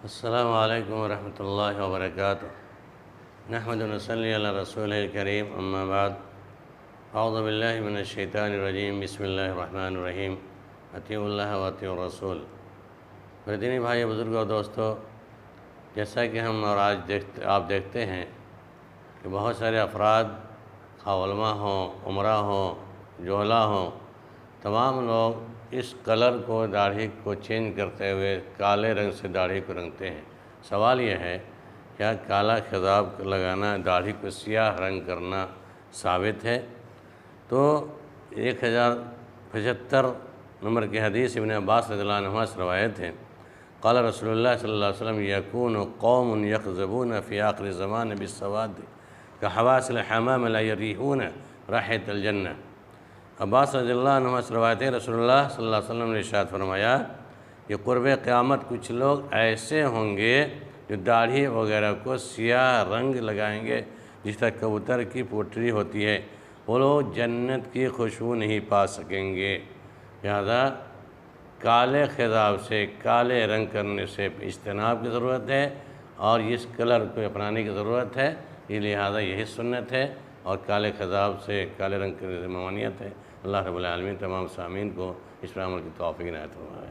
السلام علیکم ورحمۃ اللہ وبرکاتہ۔ نحمد و نصلی علی رسول الکریم، اما بعد، اعوذ باللہ من الشیطان الرجیم، بسم اللہ الرحمن الرحیم، اطیعوا اللہ و اطیعوا الرسول۔ میرے دینی بھائی، بزرگوں اور دوستو، جیسا کہ ہم اور آج آپ دیکھتے ہیں کہ بہت سارے افراد، خواہ علماء ہوں، عمرا ہوں، جوہلا ہوں، تمام لوگ اس کلر کو، داڑھی کو چینج کرتے ہوئے کالے رنگ سے داڑھی کو رنگتے ہیں۔ سوال یہ ہے، کیا کالا خضاب لگانا، داڑھی کو سیاہ رنگ کرنا ثابت ہے؟ تو 1075 نمبر کی حدیث ابن عباس رضی اللہ عنہما سے روایت ہے، قال رسول اللہ صلی اللہ علیہ وسلم یکون قوم یخضبون فی آخر الزمان بالسواد کحواس الحمام لا یریحون رائحۃ الجنہ۔ عباس رضی اللہ عنہ سے روایت ہے، رسول اللہ صلی اللہ علیہ وسلم نے ارشاد فرمایا کہ قرب قیامت کچھ لوگ ایسے ہوں گے جو داڑھی وغیرہ کو سیاہ رنگ لگائیں گے جس طرح کبوتر کی پوٹری ہوتی ہے، وہ لوگ جنت کی خوشبو نہیں پا سکیں گے۔ لہذا کالے خضاب سے، کالے رنگ کرنے سے اجتناب کی ضرورت ہے اور اس کلر کو اپنانے کی ضرورت ہے۔ یہ لہذا یہی سنت ہے اور کالے خضاب سے، کالے رنگ کرنے سے ممانعت ہے۔ اللہ رب العالمین تمام سامعین کو اس پر عمل کی توفیق عنایت فرمائے۔